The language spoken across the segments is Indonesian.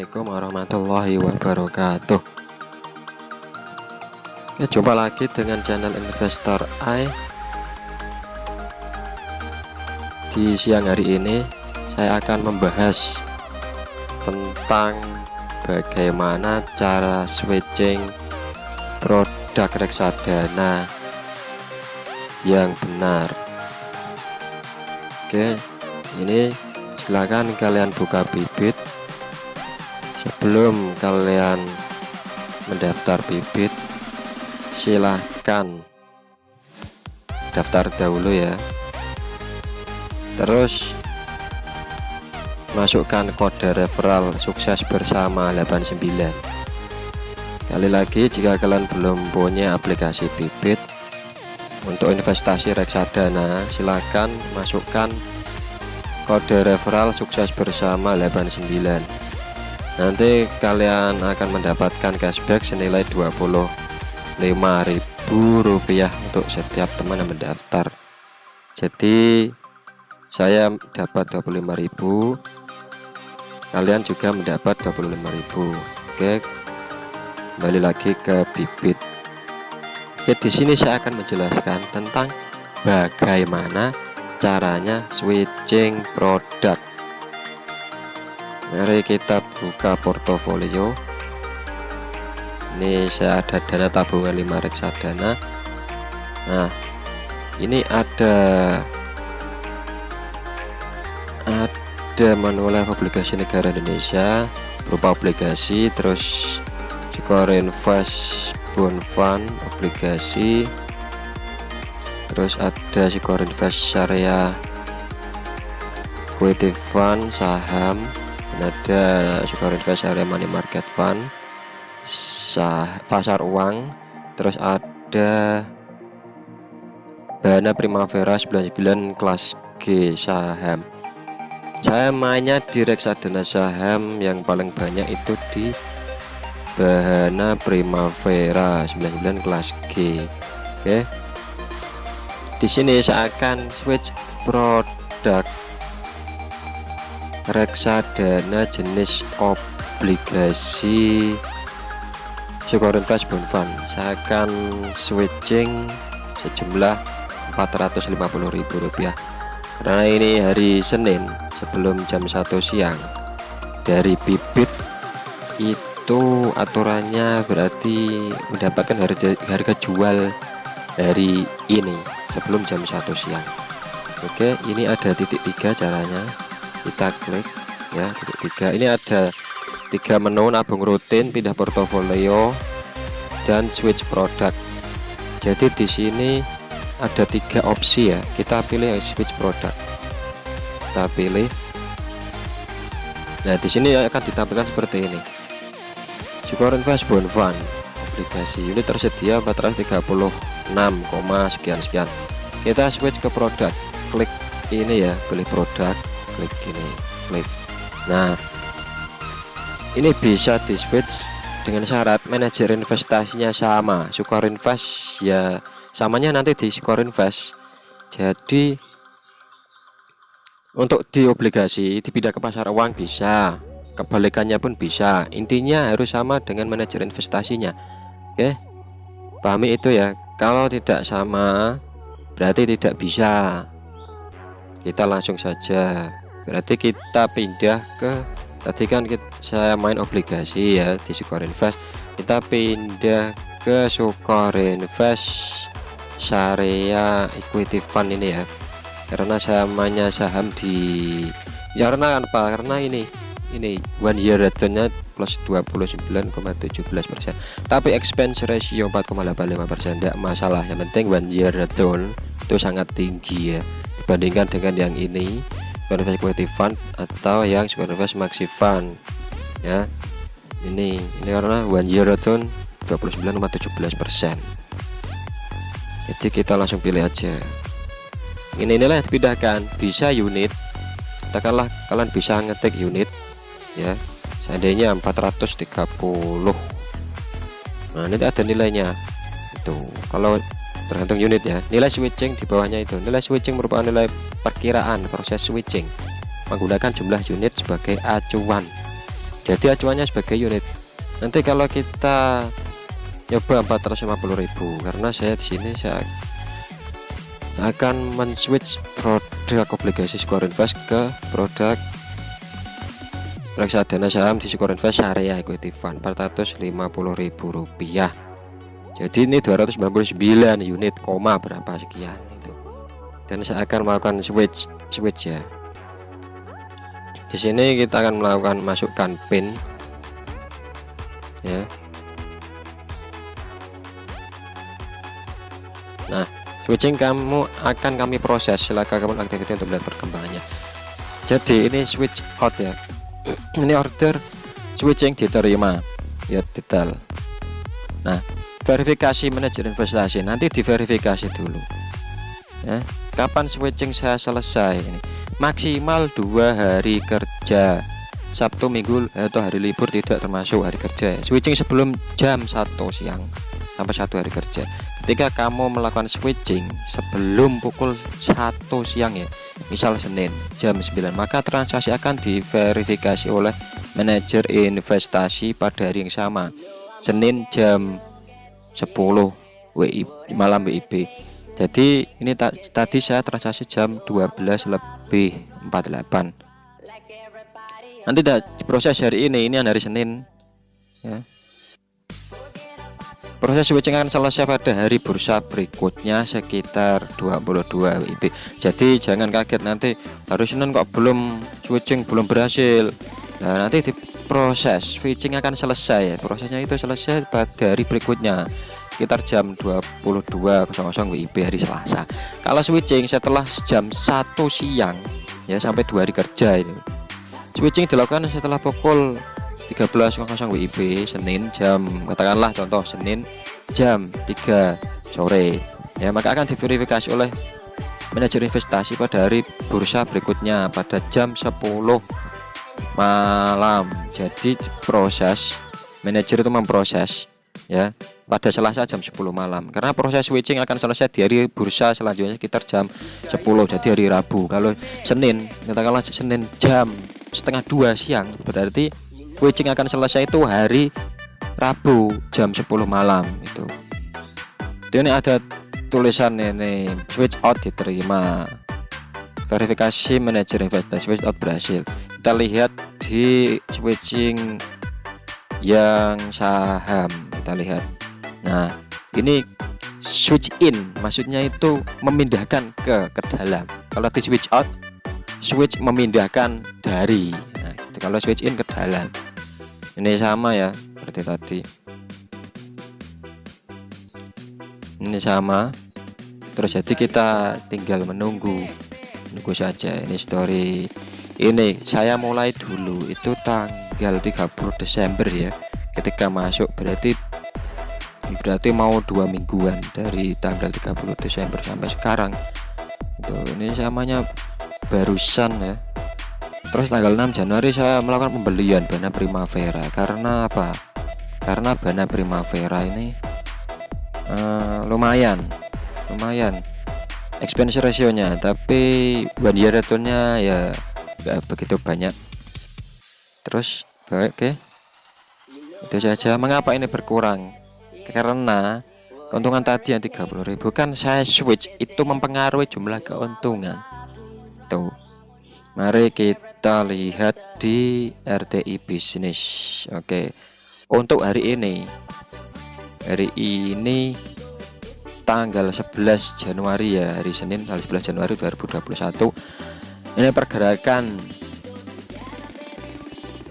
Assalamualaikum warahmatullahi wabarakatuh. Ya, jumpa lagi dengan channel Investor I. Di siang hari ini saya akan membahas tentang bagaimana cara switching produk reksadana yang benar. Oke, ini silakan kalian buka bibit. Sebelum kalian mendaftar bibit, silahkan daftar dahulu ya. Terus masukkan kode referral sukses bersama 89. Kali lagi, jika kalian belum punya aplikasi bibit untuk investasi reksadana, silahkan masukkan kode referral sukses bersama 89. Nanti kalian akan mendapatkan cashback senilai Rp25.000 untuk setiap teman yang mendaftar. Jadi saya dapat 25.000, kalian juga mendapat 25.000. Oke, kembali lagi ke bibit. Oke, di sini saya akan menjelaskan tentang bagaimana caranya switching produk. Mari kita buka portofolio. Ini saya ada dana tabungan 5 reksadana. Nah, ini ada Manulife obligasi negara Indonesia berupa obligasi, terus Skor Invest Bond Fund obligasi, terus ada Skor Invest Syariah Equity Fund saham, ada Skor Invest Syariah Money Market Fund pasar uang, terus ada Dana Primavera 99 kelas G saham. Saya mainnya di reksadana saham yang paling banyak itu di Dana Primavera 99 kelas G. Oke, di sini saya akan switch produk reksadana jenis obligasi Skor Invest Bond Fund. Saya akan switching sejumlah Rp450.000 karena ini hari Senin sebelum jam 1 siang. Dari bibit itu aturannya berarti mendapatkan harga jual hari ini sebelum jam 1 siang. Oke, ini ada titik 3 caranya. Kita klik ya, titik 3. Ini ada 3 menu: nabung rutin, pindah portofolio, dan switch produk. Jadi di sini ada 3 opsi ya. Kita pilih yang switch produk. Kita pilih. Nah, di sini akan ditampilkan seperti ini. Skor Invest Bond Fund obligasi unit tersedia 436, sekian. Kita switch ke produk. Klik ini ya, pilih produk, klik ini, klik. Nah, ini bisa di switch dengan syarat manajer investasinya sama. Skor Invest ya samanya nanti di Skor Invest. Jadi untuk di obligasi dipindah ke pasar uang bisa, kebalikannya pun bisa. Intinya harus sama dengan manajer investasinya. Oke, pahami itu ya. Kalau tidak sama berarti tidak bisa. Kita langsung saja, berarti kita pindah ke, tadi kan saya main obligasi ya di Skor Invest, kita pindah ke Skor Invest Syariah Equity Fund ini ya, karena saya mainnya saham di ya, karena apa, karena ini 1 year returnnya plus 29,17%, tapi expense ratio 4,85%. tidak masalah, yang penting 1 year return itu sangat tinggi ya dibandingkan dengan yang ini Skor Invest Equity Fund atau yang Skor Invest Maxi Fund ya. Ini karena 1 year return 29,17%. Jadi kita langsung pilih aja. Inilah yang dipindahkan. Bisa unit, katakanlah kalian bisa ngetik unit ya, seandainya 430. Nah, ini ada nilainya itu. Kalau tergantung unit ya. Nilai switching di bawahnya itu. Nilai switching merupakan nilai perkiraan proses switching menggunakan jumlah unit sebagai acuan. jadi acuannya sebagai unit. Nanti kalau kita nyoba 450.000, karena saya di sini saya akan men-switch produk obligasi Skor Invest ke produk reksadana saham di Skor Invest Syariah Equity Fund Rp450.000. Jadi ini 299 unit, koma berapa sekian itu. Dan saya akan melakukan switch ya. Di sini kita akan melakukan masukkan PIN ya. Nah, switching akan kami proses. Silakan kamu aktifkan untuk melihat perkembangannya. Jadi ini switch out ya. Ini order switching diterima ya, detail. Nah, verifikasi manajer investasi nanti diverifikasi dulu ya. Kapan switching saya selesai ini? Maksimal 2 hari kerja, Sabtu Minggu atau hari libur tidak termasuk hari kerja. Switching sebelum jam 1 siang sampai 1 hari kerja. Ketika kamu melakukan switching sebelum pukul 1 siang ya, misal Senin jam 9, maka transaksi akan diverifikasi oleh manajer investasi pada hari yang sama, Senin jam 10 malam WIB. Jadi ini tadi saya transaksi jam 12:48. Nanti proses hari ini hari Senin ya. Proses switching akan selesai pada hari bursa berikutnya sekitar 22 WIB. Jadi jangan kaget nanti hari Senin kok belum switching, belum berhasil. Nah, nanti diproses switching akan selesai ya. Prosesnya itu selesai pada hari berikutnya sekitar jam 22.00 WIB hari Selasa. Kalau switching setelah jam 1 siang ya sampai 2 hari kerja ini. Switching dilakukan setelah pukul 13.00 WIB Senin jam, katakanlah contoh Senin jam 3 sore ya, maka akan diverifikasi oleh manajer investasi pada hari bursa berikutnya pada jam 10 malam. Jadi proses manajer itu memproses ya pada Selasa jam 10 malam, karena proses switching akan selesai di hari bursa selanjutnya sekitar jam 10, jadi hari Rabu. Kalau Senin, katakanlah Senin jam 1:30 siang, berarti switching akan selesai itu hari Rabu jam 10 malam itu. Ini ada tulisan ini switch out diterima, verifikasi manajer investasi, switch out berhasil. Kita lihat di switching yang saham, kita lihat. Nah, ini switch in maksudnya itu memindahkan ke dalam. Kalau di switch out, switch memindahkan dari. Nah, itu kalau switch in ke dalam. Ini sama ya seperti tadi. Ini sama. Terus jadi kita tinggal menunggu saja. Ini story. Ini saya mulai dulu itu tanggal 30 Desember ya. Ketika masuk berarti mau 2 mingguan dari tanggal 30 Desember sampai sekarang. Ini samanya barusan ya. Terus tanggal 6 Januari saya melakukan pembelian Bana Primavera. Karena apa? Karena Bana Primavera ini lumayan expense ratio-nya, tapi one year return-nya ya nggak begitu banyak. Terus oke, itu saja. Mengapa ini berkurang? Karena keuntungan tadi yang 30.000 kan saya switch, itu mempengaruhi jumlah keuntungan. Tuh, mari kita lihat di RTI bisnis. Oke, untuk hari ini tanggal 11 Januari ya, hari Senin tanggal 11 Januari 2021. Ini pergerakan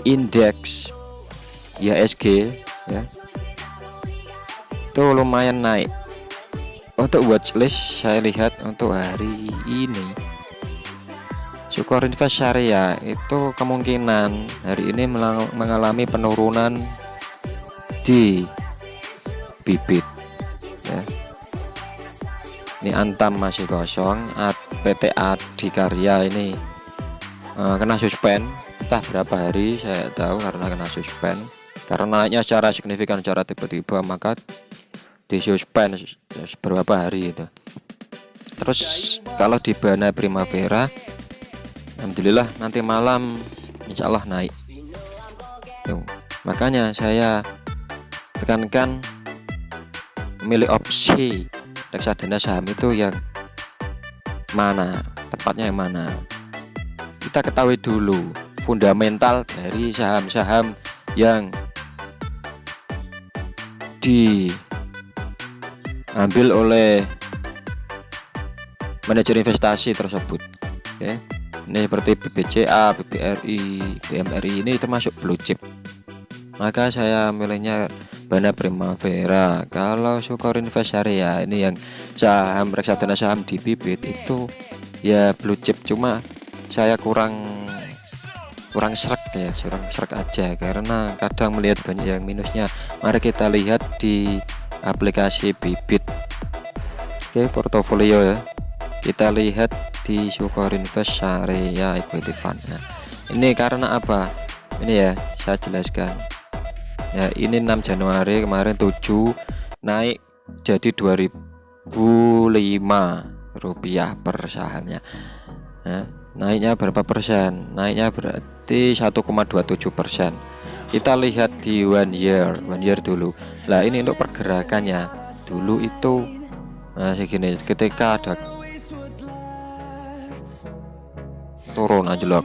indeks IHSG ya, itu lumayan naik. Untuk watchlist saya lihat untuk hari ini Skor Invest Syariah itu kemungkinan hari ini mengalami penurunan di bibit ya. Ini Antam masih kosong, PT Adikarya ini kena suspend, entah berapa hari saya tahu, karena kena suspend karena naiknya secara signifikan, secara tiba-tiba, maka disuspend beberapa hari itu. Terus kalau di Bana Primavera, alhamdulillah nanti malam insya Allah naik. tuh. Makanya saya tekankan milih opsi reksadana saham itu yang mana, tepatnya yang mana. Kita ketahui dulu fundamental dari saham-saham yang diambil oleh manajer investasi tersebut. Oke. Ini seperti BBCA, BBRI, BMRI, ini termasuk blue chip. Maka saya milihnya Bana Primavera. Kalau Sukor Invest Syariah ini yang saham reksadana saham di Bibit itu ya blue chip, cuma saya kurang srek ya, kurang srek aja karena kadang melihat banyak yang minusnya. Mari kita lihat di aplikasi Bibit. Oke, portofolio ya. Kita lihat di Sukor Invest Syariah Equity Fund. Nah, ini karena apa? Ini ya, saya jelaskan. Ya, ini 6 Januari kemarin 7 naik jadi 2005 rupiah per sahamnya. Nah, naiknya berapa persen? Naiknya berarti 1,27%. Kita lihat di one year dulu. Lah ini untuk pergerakannya dulu itu segini, ketika ada turun anjlok.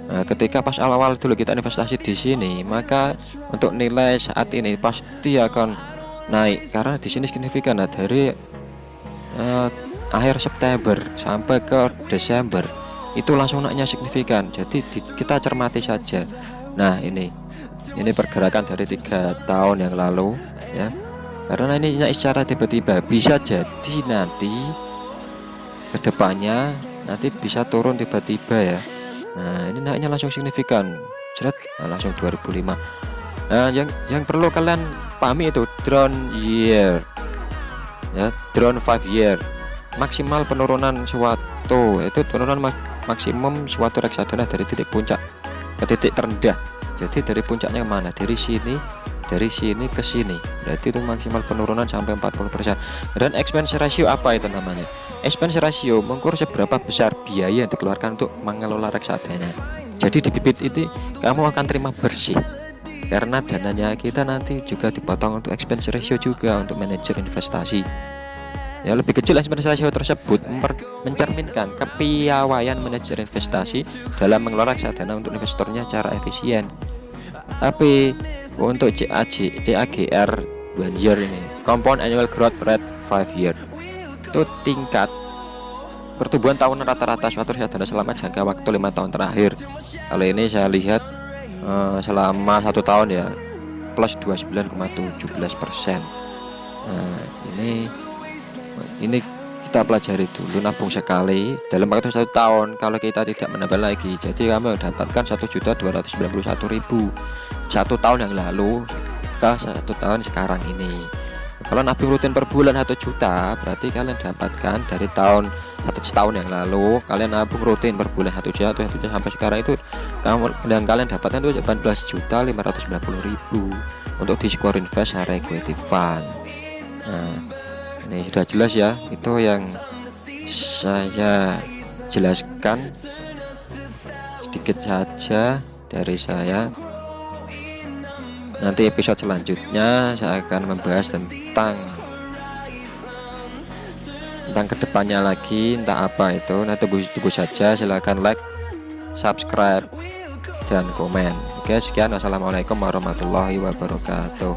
Nah, ketika pas awal-awal dulu kita investasi di sini, maka untuk nilai saat ini pasti akan naik karena di sini signifikan. Nah, dari akhir September sampai ke Desember itu langsung naiknya signifikan. Jadi kita cermati saja. Nah, ini pergerakan dari 3 tahun yang lalu ya. Karena ini naik secara tiba-tiba, bisa jadi nanti kedepannya nanti bisa turun tiba-tiba ya. Nah, ini naiknya langsung signifikan, langsung 2005. Nah, yang perlu kalian pahami itu drone year ya, drone 5 year. Maksimal penurunan suatu itu penurunan maksimum suatu reksadana dari titik puncak ke titik terendah. Jadi dari puncaknya mana? Dari sini ke sini. Berarti itu maksimal penurunan sampai 40%. Dan expense ratio apa itu namanya? Expense ratio mengukur seberapa besar biaya yang dikeluarkan untuk mengelola reksadana. Jadi di Bibit itu kamu akan terima bersih karena dananya kita nanti juga dipotong untuk expense ratio juga untuk manajer investasi. Ya, lebih kecil expense ratio tersebut mencerminkan kepiawaian manajer investasi dalam mengelola reksadana untuk investornya secara efisien. Tapi untuk CAGR 1 year ini, compound annual growth rate 5 year, itu tingkat pertumbuhan tahunan rata-rata suatu reksadana selama jangka waktu 5 tahun terakhir. Kali ini saya lihat selama 1 tahun ya plus 29,17%. Nah, ini kita pelajari dulu. Nabung sekali dalam waktu 1 tahun, kalau kita tidak menambah lagi, jadi kami mendapatkan 1.291.000 1 tahun yang lalu ke 1 tahun sekarang ini. Kalau nabung rutin per bulan 1 juta, berarti kalian dapatkan dari setahun yang lalu kalian nabung rutin per bulan 1 juta sampai sekarang itu kalian dapatkan itu 18.590.000 untuk di Sukor Invest Syariah Equity Fund. Nah, ini sudah jelas ya, itu yang saya jelaskan sedikit saja dari saya. Nanti episode selanjutnya saya akan membahas tentang kedepannya lagi, entah apa itu. Nah, tunggu saja, silahkan like, subscribe, dan komen. Oke, sekian, wassalamualaikum warahmatullahi wabarakatuh.